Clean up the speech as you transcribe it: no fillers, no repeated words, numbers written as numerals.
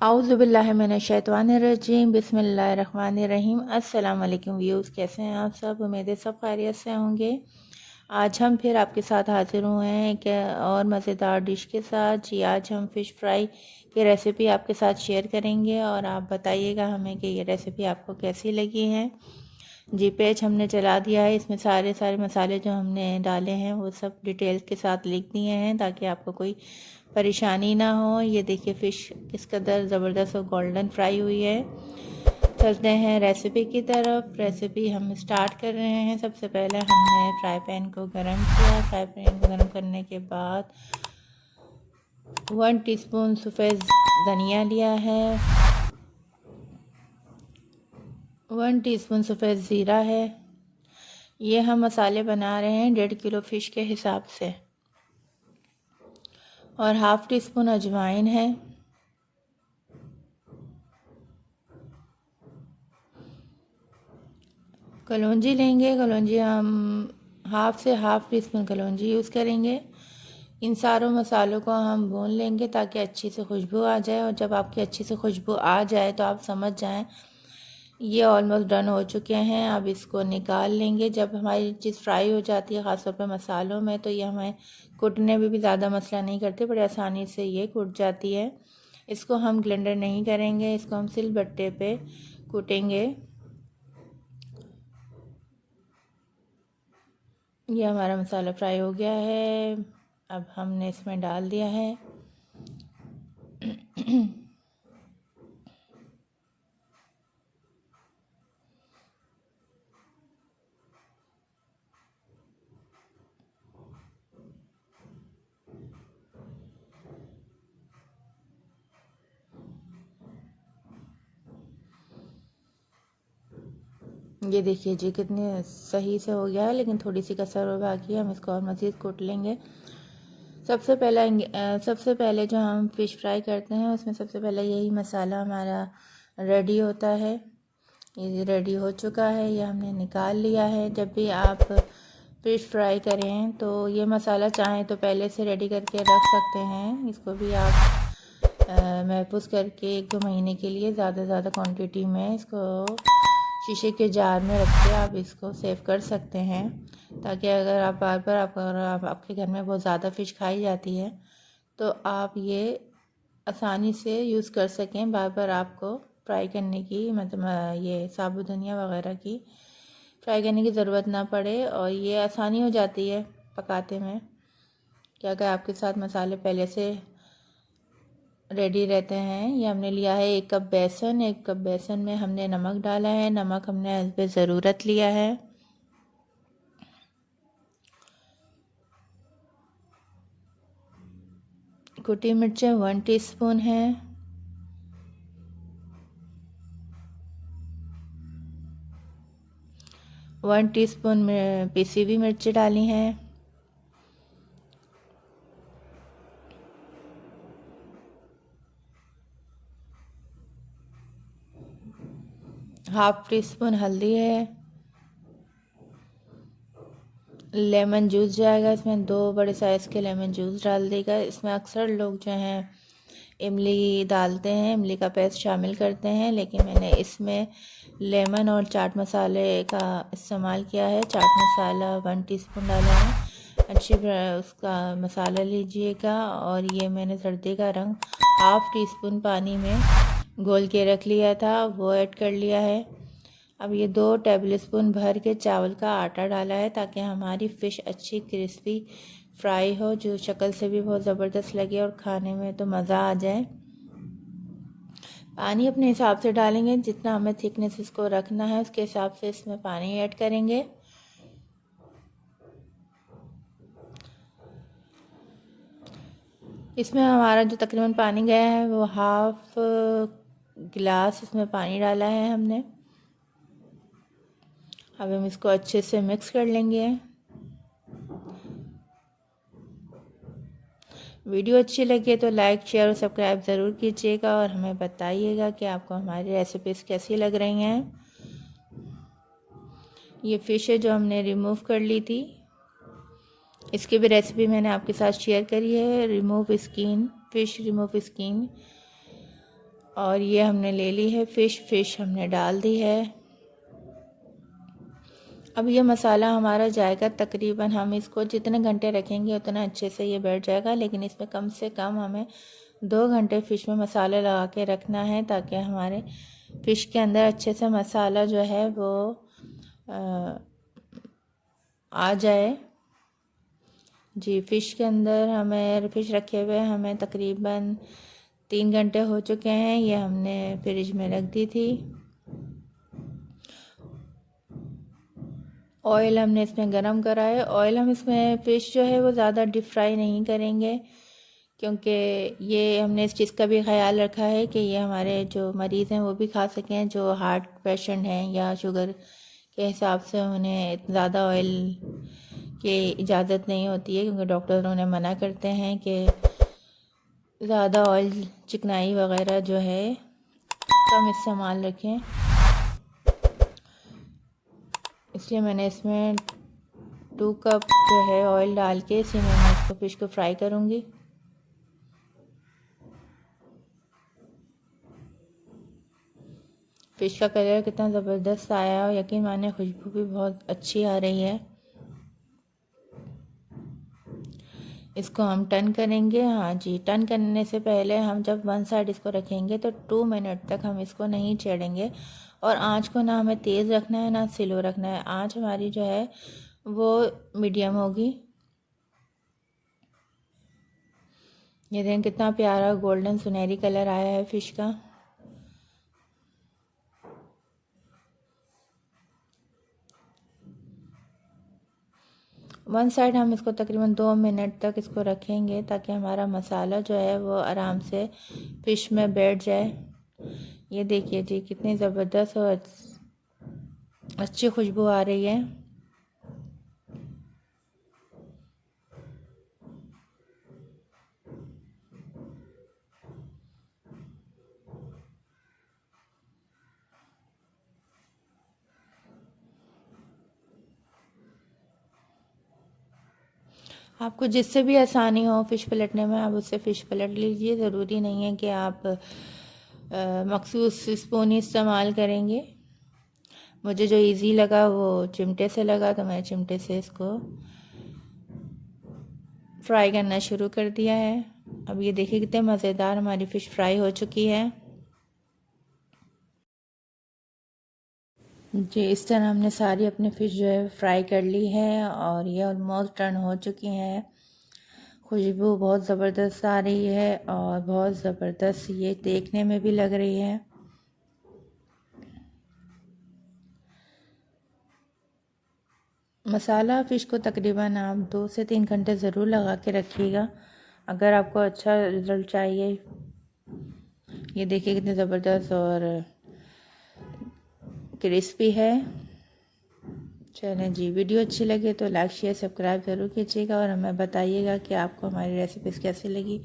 आऊज़ुबिल्लाहिमिनश्शैतानिर्रजीम बिस्मिल्लाहिर्रहमानिर्रहीम। अस्सलाम वालेकुम व्यूज़, कैसे हैं आप सब? उम्मीद है सब खैरियत से होंगे। आज हम फिर आपके साथ हाज़िर हुए हैं एक और मज़ेदार डिश के साथ। जी, आज हम फ़िश फ्राई की रेसिपी आपके साथ शेयर करेंगे और आप बताइएगा हमें कि ये रेसिपी आपको कैसी लगी है। जी, पेज हमने चला दिया है, इसमें सारे मसाले जो हमने डाले हैं वो सब डिटेल्स के साथ लिख दिए हैं ताकि आपको कोई परेशानी ना हो। ये देखिए फ़िश किस कदर ज़बरदस्त और गोल्डन फ्राई हुई है। चलते हैं रेसिपी की तरफ। रेसिपी हम स्टार्ट कर रहे हैं। सबसे पहले हमने फ्राई पैन को गरम किया। फ्राई पैन को गरम करने के बाद 1 टीस्पून सफ़ेद धनिया लिया है, 1 टीस्पून सफ़ेद ज़ीरा है। ये हम मसाले बना रहे हैं 1.5 किलो फ़िश के हिसाब से। और हाफ़ टी स्पून अजवाइन है। कलौंजी लेंगे, कलौंजी हम हाफ़ से हाफ़ टी स्पून कलौंजी यूज़ करेंगे। इन सारों मसालों को हम भून लेंगे ताकि अच्छी से खुशबू आ जाए। और जब आपकी अच्छी से खुशबू आ जाए तो आप समझ जाएं ये ऑलमोस्ट डन हो चुके हैं। अब इसको निकाल लेंगे। जब हमारी चीज़ फ्राई हो जाती है ख़ासतौर पर मसालों में, तो ये हमें कूटने में भी ज़्यादा मसला नहीं करते, बड़े आसानी से ये कूट जाती है। इसको हम ब्लेंडर नहीं करेंगे, इसको हम सिलबट्टे पे कूटेंगे। ये हमारा मसाला फ्राई हो गया है। अब हमने इसमें डाल दिया है ये देखिए जी कितने सही से हो गया है, लेकिन थोड़ी सी कसर और बाकी है। हम इसको और मज़ीद कूट लेंगे। सबसे पहले जो हम फ़िश फ्राई करते हैं उसमें सबसे पहले यही मसाला हमारा रेडी होता है। ये रेडी हो चुका है, ये हमने निकाल लिया है। जब भी आप फ़िश फ्राई करें तो ये मसाला चाहें तो पहले से रेडी करके रख सकते हैं। इसको भी आप महफूज करके 1-2 महीने के लिए ज़्यादा क्वांटिटी में इसको शीशे के जार में रख के आप इसको सेव कर सकते हैं, ताकि अगर आप बार आपके घर में बहुत ज़्यादा फ़िश खाई जाती है तो आप ये आसानी से यूज़ कर सकें। बार आपको फ्राई करने की मतलब ये साबुत धनिया वगैरह की फ्राई करने की ज़रूरत ना पड़े और ये आसानी हो जाती है पकाते में। क्या अगर आपके साथ मसाले पहले से रेडी रहते हैं। ये हमने लिया है 1 कप बेसन। 1 कप बेसन में हमने नमक डाला है। नमक हमने हस्बे ज़रूरत लिया है। कुटी मिर्चें 1 टीस्पून है। वन टीस्पून में पिसी हुई मिर्ची डाली हैं। हाफ़ टी स्पून हल्दी है। लेमन जूस जाएगा इसमें, 2 बड़े साइज़ के लेमन जूस डाल देगा। इसमें अक्सर लोग जो हैं इमली डालते हैं, इमली का पेस्ट शामिल करते हैं, लेकिन मैंने इसमें लेमन और चाट मसाले का इस्तेमाल किया है। चाट मसाला 1 टीस्पून डाला है। अच्छी उसका मसाला लीजिएगा। और ये मैंने सर्दी का रंग हाफ़ टी स्पून पानी में घोल के रख लिया था, वो ऐड कर लिया है। अब ये 2 टेबलस्पून भर के चावल का आटा डाला है ताकि हमारी फ़िश अच्छी क्रिस्पी फ्राई हो, जो शक्ल से भी बहुत ज़बरदस्त लगे और खाने में तो मज़ा आ जाए। पानी अपने हिसाब से डालेंगे, जितना हमें थिकनेस इसको रखना है उसके हिसाब से इसमें पानी ऐड करेंगे। इसमें हमारा जो तकरीबन पानी गया है वो हाफ़ गिलास इसमें पानी डाला है हमने। अब हम इसको अच्छे से मिक्स कर लेंगे। वीडियो अच्छी लगे तो लाइक शेयर और सब्सक्राइब ज़रूर कीजिएगा और हमें बताइएगा कि आपको हमारी रेसिपीज़ कैसी लग रही हैं। ये फ़िश है जो हमने रिमूव कर ली थी, इसकी भी रेसिपी मैंने आपके साथ शेयर करी है। Remove skin, fish remove skin. और ये हमने ले ली है फ़िश हमने डाल दी है। अब ये मसाला हमारा जाएगा, तकरीबन हम इसको जितने घंटे रखेंगे उतना अच्छे से ये बैठ जाएगा, लेकिन इसमें कम से कम हमें 2 घंटे फ़िश में मसाला लगा के रखना है, ताकि हमारे फ़िश के अंदर अच्छे से मसाला जो है वो आ जाए। जी, फ़िश के अंदर हमें फ़िश रखे हुए हमें तकरीबन 3 घंटे हो चुके हैं। ये हमने फ्रिज में रख दी थी। ऑयल हमने इसमें गरम करा है। ऑयल हम इसमें फ़िश जो है वो ज़्यादा डीप फ्राई नहीं करेंगे, क्योंकि ये हमने इस चीज़ का भी ख्याल रखा है कि ये हमारे जो मरीज़ हैं वो भी खा सकें, जो हार्ट पेशेंट हैं या शुगर के हिसाब से उन्हें ज़्यादा ऑयल की इजाज़त नहीं होती है, क्योंकि डॉक्टर उन्हें मना करते हैं कि ज़्यादा ऑयल, चिकनाई वगैरह जो है कम इस्तेमाल रखें। इसलिए मैंने इसमें 2 कप जो है ऑयल डाल के इसी में मैं इसको फ़िश को फ्राई करूँगी। फ़िश का कलर कितना ज़बरदस्त आया है, यकीन माने खुशबू भी बहुत अच्छी आ रही है। इसको हम टर्न करेंगे। हाँ जी, टर्न करने से पहले हम जब 1 साइड इसको रखेंगे तो 2 मिनट तक हम इसको नहीं छेड़ेंगे, और आँच को ना हमें तेज़ रखना है ना स्लो रखना है। आँच हमारी जो है वो मीडियम होगी। ये देखें कितना प्यारा गोल्डन सुनहरी कलर आया है फ़िश का। वन साइड हम इसको तकरीबन 2 मिनट तक इसको रखेंगे, ताकि हमारा मसाला जो है वो आराम से फ़िश में बैठ जाए। ये देखिए जी, कितनी ज़बरदस्त और अच्छी खुशबू आ रही है। आपको जिससे भी आसानी हो फ़िश पलटने में, आप उससे फ़िश पलट लीजिए। ज़रूरी नहीं है कि आप मखसूस स्पून ही इस्तेमाल करेंगे। मुझे जो इजी लगा वो चिमटे से लगा, तो मैंने चिमटे से इसको फ्राई करना शुरू कर दिया है। अब ये देखिए कितने मज़ेदार हमारी फ़िश फ्राई हो चुकी है। जी, इस तरह हमने सारी अपनी फ़िश जो है फ्राई कर ली है, और ये ऑलमोस्ट टर्न हो चुकी हैं। खुशबू बहुत ज़बरदस्त आ रही है, और बहुत ज़बरदस्त ये देखने में भी लग रही है। मसाला फ़िश को तकरीबन आप 2 से 3 घंटे ज़रूर लगा के रखिएगा, अगर आपको अच्छा रिज़ल्ट चाहिए। ये देखिए कितनी ज़बरदस्त और क्रिस्पी है। चलें जी, वीडियो अच्छी लगे तो लाइक शेयर सब्सक्राइब ज़रूर कीजिएगा, और हमें बताइएगा कि आपको हमारी रेसिपीज़ कैसी लगी।